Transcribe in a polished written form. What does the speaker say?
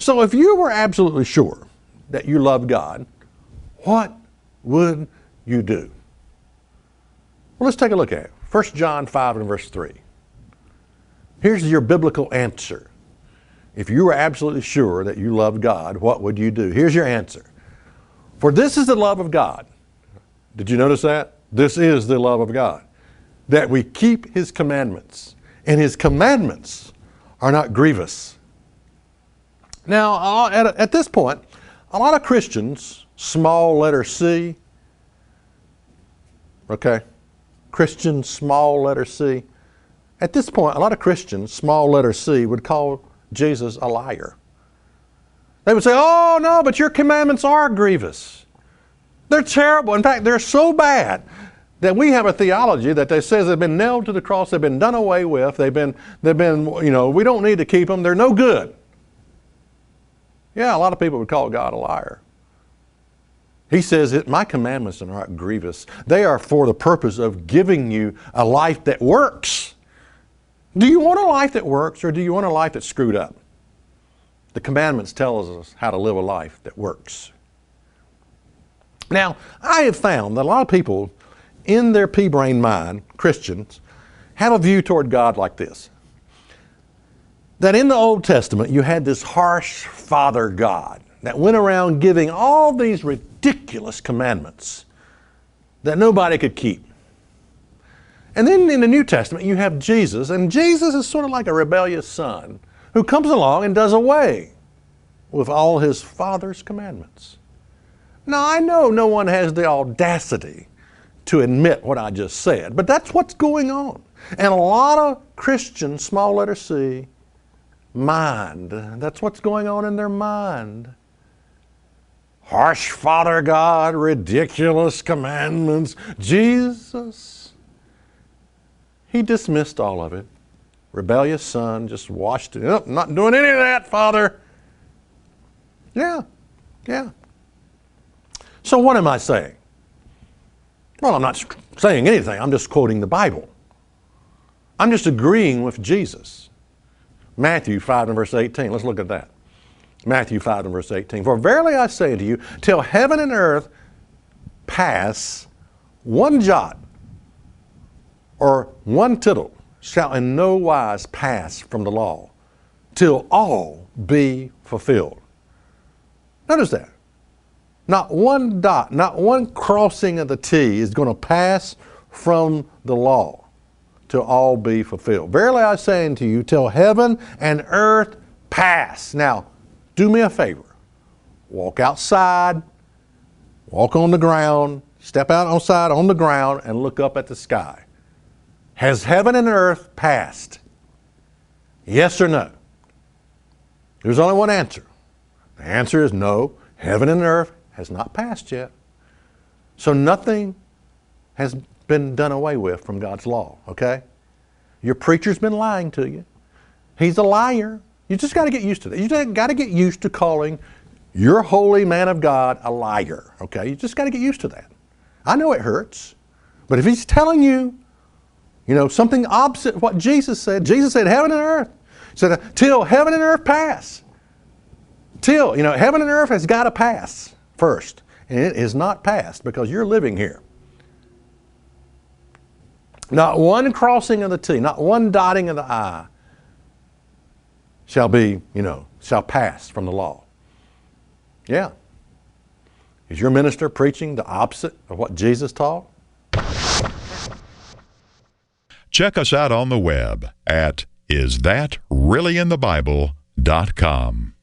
So if you were absolutely sure that you love God, what would you do? Well, let's take a look at it. 1 John 5 and verse 3. Here's your biblical answer. If you were absolutely sure that you loved God, what would you do? Here's your answer. For this is the love of God. Did you notice that? This is the love of God. That we keep His commandments. And His commandments are not grievous. Now, at this point, a lot of Christians, small letter C, okay, Christian, small letter C. At this point, a lot of Christians, small letter C, would call Jesus a liar. They would say, oh, no, but your commandments are grievous. They're terrible. In fact, they're so bad that we have a theology that they says they've been nailed to the cross, they've been done away with, they've been, we don't need to keep them, they're no good. Yeah, a lot of people would call God a liar. He says that my commandments are not grievous. They are for the purpose of giving you a life that works. Do you want a life that works, or do you want a life that's screwed up? The commandments tell us how to live a life that works. Now, I have found that a lot of people in their pea-brain mind, Christians, have a view toward God like this. That in the Old Testament, you had this harsh Father God that went around giving all these ridiculous commandments that nobody could keep. And then in the New Testament, you have Jesus, and Jesus is sort of like a rebellious son who comes along and does away with all his Father's commandments. Now, I know no one has the audacity to admit what I just said, but that's what's going on. And a lot of Christians, small letter C, mind. That's what's going on in their mind. Harsh Father God, ridiculous commandments. Jesus, He dismissed all of it. Rebellious son, just washed it up. Not doing any of that, Father. Yeah. So what am I saying? Well, I'm not saying anything. I'm just quoting the Bible. I'm just agreeing with Jesus. Matthew 5 and verse 18. Let's look at that. Matthew 5 and verse 18. For verily I say unto you, till heaven and earth pass, one jot or one tittle shall in no wise pass from the law, till all be fulfilled. Notice that. Not one dot, not one crossing of the T is going to pass from the law till all be fulfilled. Verily I say unto you, till heaven and earth pass. Now, do me a favor. Walk outside, walk on the ground, step out outside on the ground and look up at the sky. Has heaven and earth passed? Yes or no? There's only one answer. The answer is no. Heaven and earth has not passed yet. So nothing has been done away with from God's law, okay? Your preacher's been lying to you. He's a liar. You just got to get used to that. You just got to get used to calling your holy man of God a liar, okay? You just got to get used to that. I know it hurts, but if he's telling you, something opposite of what Jesus said heaven and earth. He said, till heaven and earth pass. Till, heaven and earth has got to pass first. And it is not passed because you're living here. Not one crossing of the T, not one dotting of the I shall pass from the law. Yeah. Is your minister preaching the opposite of what Jesus taught? Check us out on the web at isthatreallyinthebible.com.